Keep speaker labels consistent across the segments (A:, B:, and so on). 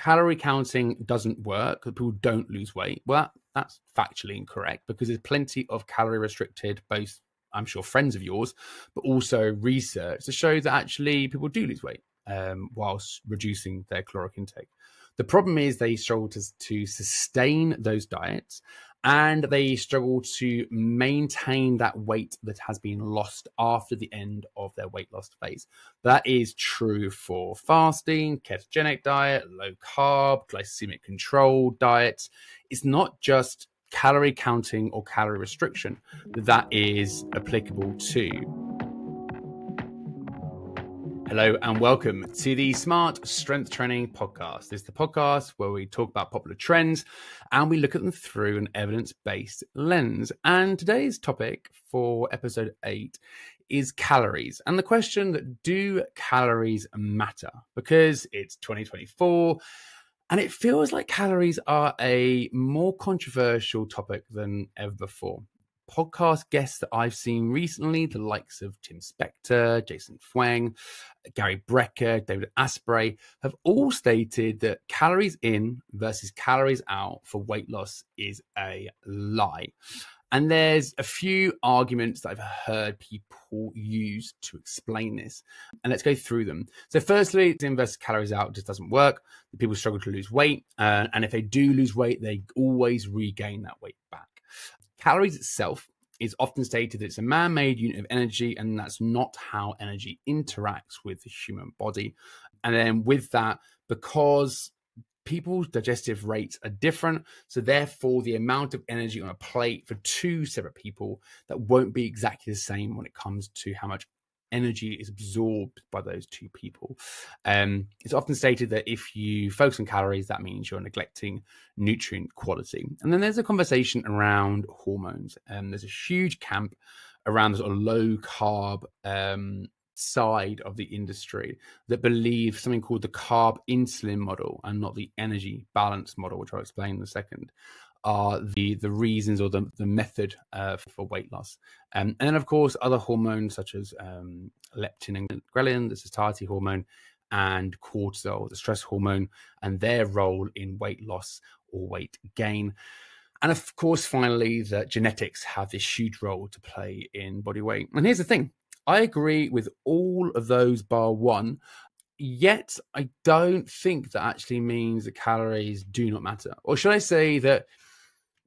A: calorie counting doesn't work, that people don't lose weight. Well, that's factually incorrect because there's plenty of calorie restricted, both I'm sure friends of yours, but also research to show that actually people do lose weight whilst reducing their caloric intake. The problem is they struggle to sustain those diets, and they struggle to maintain that weight that has been lost after the end of their weight loss phase. That is true for fasting, ketogenic diet, low carb, glycemic control diets. It's not just calorie counting or calorie restriction that is applicable to. Hello and welcome to the Smart Strength Training Podcast. This is the podcast where we talk about popular trends and we look at them through an evidence-based lens. And today's topic for episode 8 is calories. And the question, do calories matter? Because it's 2024 and it feels like calories are a more controversial topic than ever before. Podcast guests that I've seen recently, the likes of Tim Spector, Jason Fwang, Gary Brecker, David Asprey, have all stated that calories in versus calories out for weight loss is a lie. And there's a few arguments that I've heard people use to explain this. And let's go through them. So firstly, in versus calories out just doesn't work. People struggle to lose weight. And if they do lose weight, they always regain that weight back. Calories itself is often stated that it's a man-made unit of energy, and that's not how energy interacts with the human body. And then with that, because people's digestive rates are different, so therefore the amount of energy on a plate for two separate people, that won't be exactly the same when it comes to how much energy is absorbed by those two people. It's often stated that if you focus on calories, that means you're neglecting nutrient quality. And then there's a conversation around hormones. There's a huge camp around the sort of low carb side of the industry that believe something called the carb insulin model and not the energy balance model, which I'll explain in a second, are the reasons or the method for weight loss. And then, of course, other hormones such as leptin and ghrelin, the satiety hormone, and cortisol, the stress hormone, and their role in weight loss or weight gain. And of course, finally, that genetics have this huge role to play in body weight. And here's the thing. I agree with all of those bar one. Yet, I don't think that actually means that calories do not matter. Or should I say that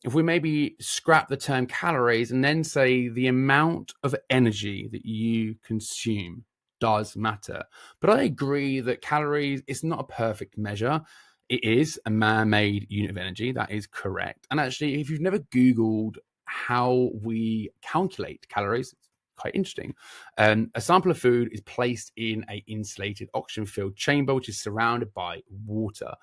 A: if we maybe scrap the term calories and then say the amount of energy that you consume does matter. But I agree that calories is not a perfect measure. It is a man-made unit of energy. That is correct. And actually, if you've never Googled how we calculate calories, quite interesting. A sample of food is placed in an insulated oxygen-filled chamber, which is surrounded by water.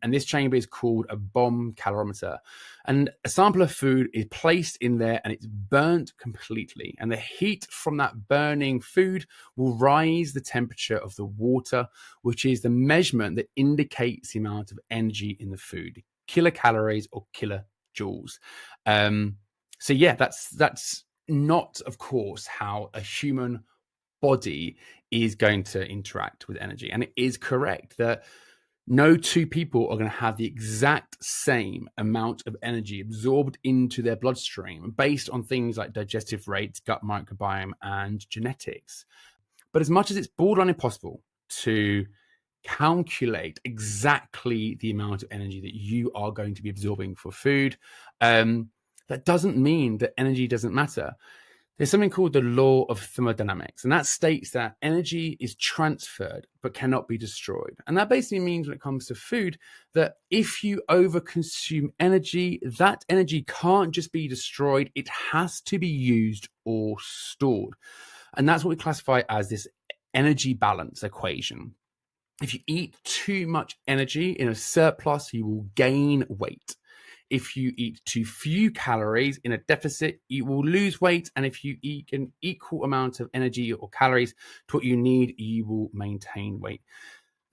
A: And this chamber is called a bomb calorimeter. And a sample of food is placed in there and it's burnt completely. And the heat from that burning food will rise the temperature of the water, which is the measurement that indicates the amount of energy in the food, kilocalories or kilojoules. So yeah, that's not, of course, how a human body is going to interact with energy. And it is correct that no two people are going to have the exact same amount of energy absorbed into their bloodstream based on things like digestive rates, gut microbiome, and genetics. But as much as it's borderline impossible to calculate exactly the amount of energy that you are going to be absorbing for food, that doesn't mean that energy doesn't matter. There's something called the law of thermodynamics, and that states that energy is transferred but cannot be destroyed. And that basically means when it comes to food that if you overconsume energy, that energy can't just be destroyed, it has to be used or stored. And that's what we classify as this energy balance equation. If you eat too much energy in a surplus, you will gain weight. If you eat too few calories in a deficit, you will lose weight. And if you eat an equal amount of energy or calories to what you need, you will maintain weight.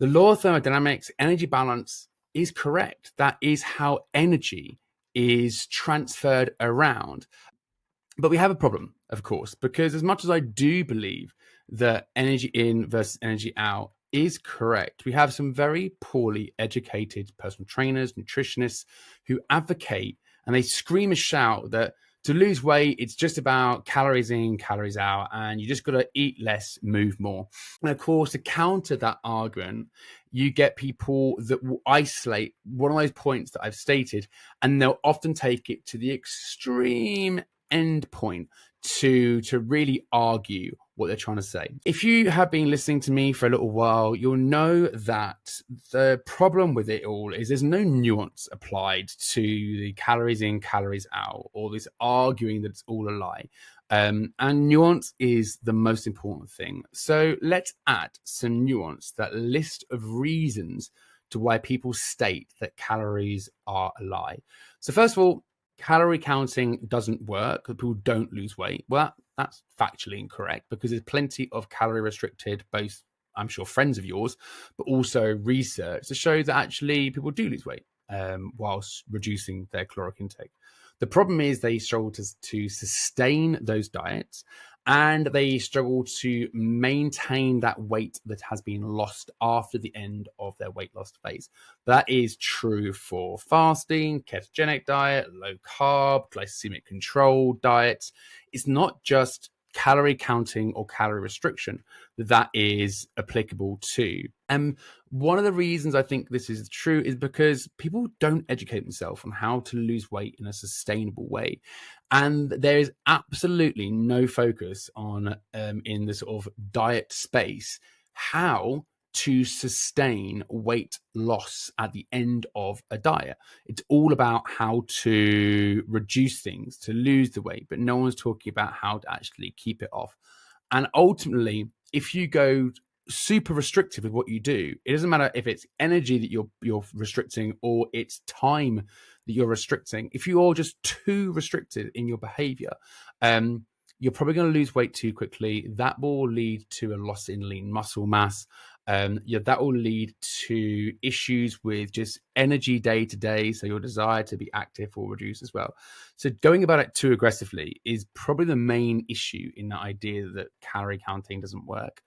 A: The law of thermodynamics, energy balance, is correct. That is how energy is transferred around. But we have a problem, of course, because as much as I do believe that energy in versus energy out is correct. We have some very poorly educated personal trainers, nutritionists who advocate and they scream and shout that to lose weight, it's just about calories in, calories out, and you just got to eat less, move more. And of course, to counter that argument, you get people that will isolate one of those points that I've stated, and they'll often take it to the extreme end point to really argue what they're trying to say. If you have been listening to me for a little while, you'll know that the problem with it all is there's no nuance applied to the calories in, calories out, or this arguing that it's all a lie. And nuance is the most important thing. So let's add some nuance, that list of reasons to why people state that calories are a lie. So first of all, calorie counting doesn't work. People don't lose weight. Well, that's factually incorrect because there's plenty of calorie restricted, both I'm sure friends of yours, but also research to show that actually people do lose weight whilst reducing their caloric intake. The problem is they struggle to sustain those diets, and they struggle to maintain that weight that has been lost after the end of their weight loss phase. That is true for fasting, ketogenic diet, low carb, glycemic control diets. It's not just calorie counting or calorie restriction that is applicable to. And one of the reasons I think this is true is because people don't educate themselves on how to lose weight in a sustainable way. And there is absolutely no focus on, in the sort of diet space, how to sustain weight loss at the end of a diet. It's all about how to reduce things, to lose the weight, but no one's talking about how to actually keep it off. And ultimately, if you go super restrictive with what you do, it doesn't matter if it's energy that you're restricting or it's time that you're restricting. If you're just too restricted in your behavior, you're probably going to lose weight too quickly. That will lead to a loss in lean muscle mass. That will lead to issues with just energy day to day. So your desire to be active will reduce as well. So going about it too aggressively is probably the main issue in that idea that calorie counting doesn't work.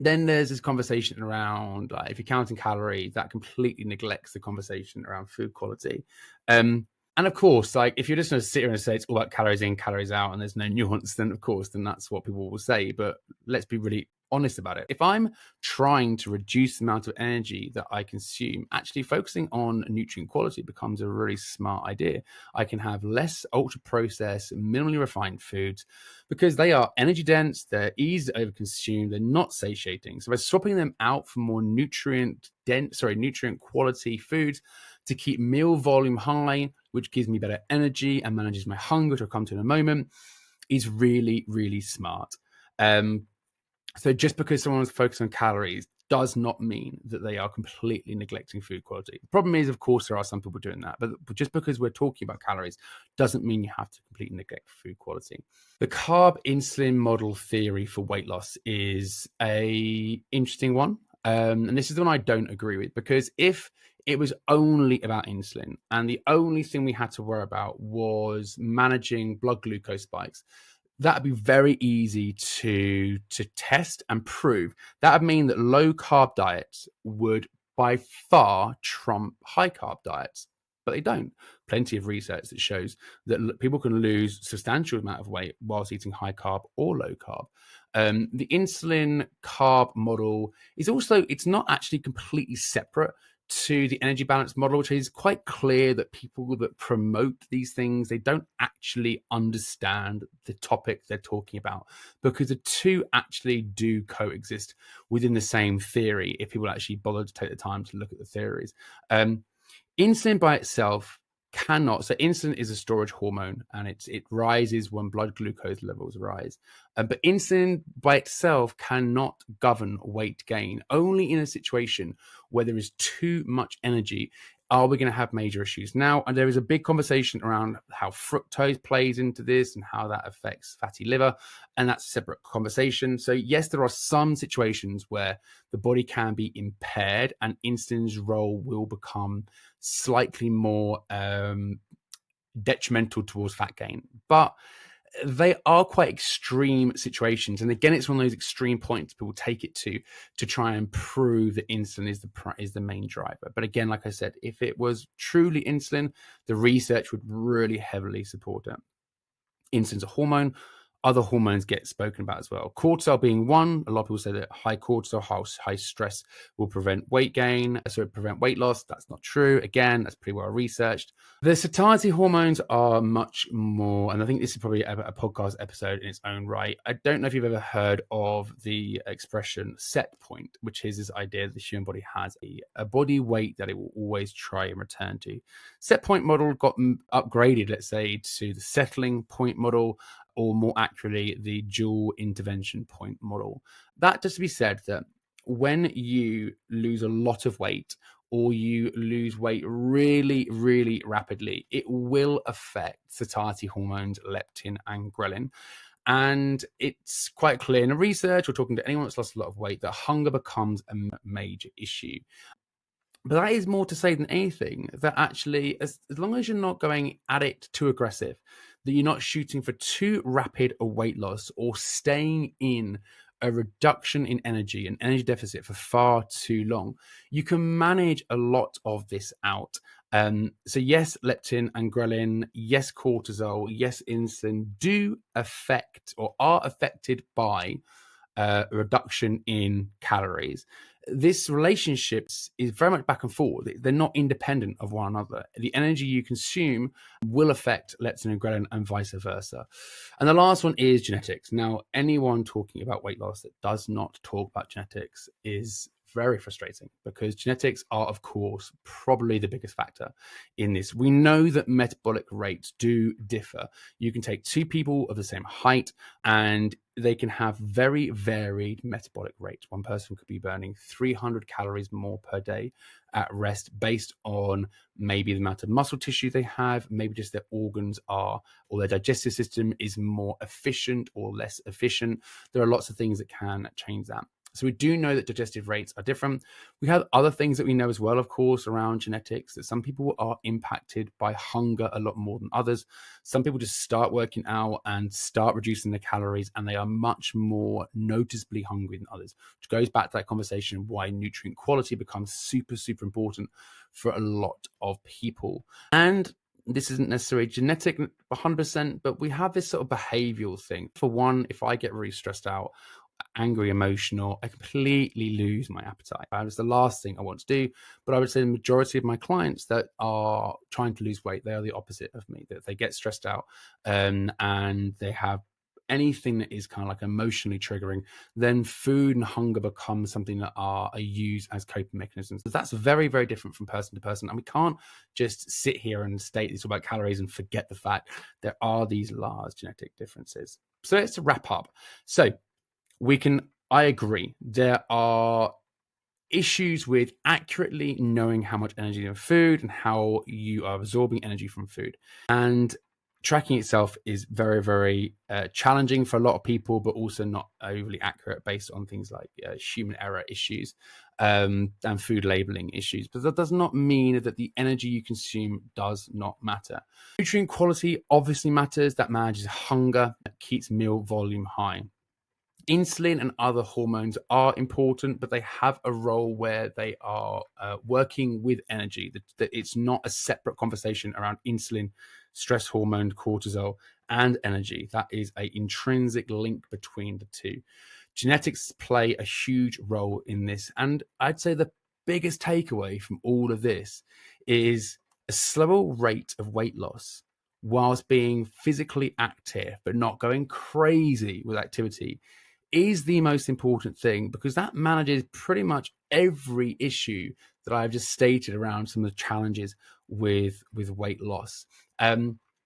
A: Then there's this conversation around, like, if you're counting calories, that completely neglects the conversation around food quality. And of course, like, if you're just going to sit here and say it's all about calories in, calories out, and there's no nuance, then of course, then that's what people will say. But let's be really honest about it. If I'm trying to reduce the amount of energy that I consume, actually focusing on nutrient quality becomes a really smart idea. I can have less ultra processed, minimally refined foods because they are energy dense, they're easy to overconsume, they're not satiating. So by swapping them out for more nutrient quality foods to keep meal volume high, which gives me better energy and manages my hunger, which I'll come to in a moment, is really, really smart. So just because someone's focused on calories does not mean that they are completely neglecting food quality. The problem is, of course, there are some people doing that, but just because we're talking about calories doesn't mean you have to completely neglect food quality. The carb insulin model theory for weight loss is a interesting one. And this is the one I don't agree with, because if it was only about insulin and the only thing we had to worry about was managing blood glucose spikes, that'd be very easy to test and prove. That would mean that low carb diets would by far trump high carb diets, but they don't. Plenty of research that shows that people can lose substantial amount of weight whilst eating high carb or low carb. The insulin carb model is also, it's not actually completely separate to the energy balance model, which is quite clear that people that promote these things, they don't actually understand the topic they're talking about, because the two actually do coexist within the same theory if people actually bother to take the time to look at the theories. Insulin by itself cannot. So insulin is a storage hormone, and it rises when blood glucose levels rise. But insulin by itself cannot govern weight gain. Only in a situation where there is too much energy are we going to have major issues. Now, and there is a big conversation around how fructose plays into this and how that affects fatty liver, and that's a separate conversation. So yes, there are some situations where the body can be impaired and insulin's role will become slightly more detrimental towards fat gain. But they are quite extreme situations. And again, it's one of those extreme points people take it to try and prove that insulin is the main driver. But again, like I said, if it was truly insulin, the research would really heavily support it. Insulin's a hormone. Other hormones get spoken about as well. Cortisol being one. A lot of people say that high cortisol, high stress will prevent weight gain, so prevent weight loss. That's not true. Again, that's pretty well researched. The satiety hormones are much more, and I think this is probably a podcast episode in its own right. I don't know if you've ever heard of the expression set point, which is this idea that the human body has a body weight that it will always try and return to. Set point model got upgraded, let's say, to the settling point model, or more accurately, the dual intervention point model. That just to be said that when you lose a lot of weight or you lose weight really, really rapidly, it will affect satiety hormones, leptin and ghrelin. And it's quite clear in the research, or talking to anyone that's lost a lot of weight, that hunger becomes a major issue. But that is more to say than anything, that actually, as long as you're not going at it too aggressive, that you're not shooting for too rapid a weight loss or staying in a reduction in energy, an energy deficit for far too long, you can manage a lot of this out. So yes, leptin and ghrelin, yes, cortisol, yes, insulin do affect or are affected by reduction in calories. This relationship is very much back and forth. They're not independent of one another. The energy you consume will affect leptin and ghrelin and vice versa. And the last one is genetics. Now, anyone talking about weight loss that does not talk about genetics is very frustrating, because genetics are, of course, probably the biggest factor in this. We know that metabolic rates do differ. You can take two people of the same height and they can have very varied metabolic rates. One person could be burning 300 calories more per day at rest based on maybe the amount of muscle tissue they have, maybe just their organs are, or their digestive system is more efficient or less efficient. There are lots of things that can change that. So we do know that digestive rates are different. We have other things that we know as well, of course, around genetics, that some people are impacted by hunger a lot more than others. Some people just start working out and start reducing their calories, and they are much more noticeably hungry than others, which goes back to that conversation of why nutrient quality becomes super, super important for a lot of people. And this isn't necessarily genetic 100%, but we have this sort of behavioral thing. For one, if I get really stressed out, angry, emotional, I completely lose my appetite. That is the last thing I want to do. But I would say the majority of my clients that are trying to lose weight, they are the opposite of me, that they get stressed out and they have anything that is kind of like emotionally triggering, then food and hunger become something that are used as coping mechanisms. So that's very, very different from person to person. And we can't just sit here and state this about calories and forget the fact there are these large genetic differences. So let's wrap up. So I agree, there are issues with accurately knowing how much energy in food and how you are absorbing energy from food. And tracking itself is very, very challenging for a lot of people, but also not overly accurate based on things like human error issues and food labeling issues. But that does not mean that the energy you consume does not matter. Nutrient quality obviously matters. That manages hunger, that keeps meal volume high. Insulin and other hormones are important, but they have a role where they are working with energy. That it's not a separate conversation around insulin, stress hormone, cortisol, and energy. That is an intrinsic link between the two. Genetics play a huge role in this. And I'd say the biggest takeaway from all of this is a slower rate of weight loss whilst being physically active, but not going crazy with activity, is the most important thing, because that manages pretty much every issue that I've just stated around some of the challenges with weight loss.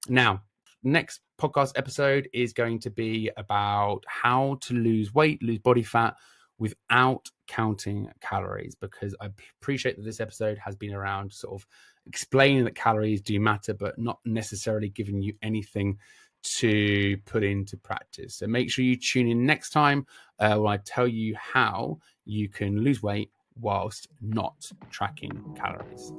A: Now, next podcast episode is going to be about how to lose weight, lose body fat without counting calories, because I appreciate that this episode has been around sort of explaining that calories do matter, but not necessarily giving you anything to put into practice. So make sure you tune in next time when I tell you how you can lose weight whilst not tracking calories.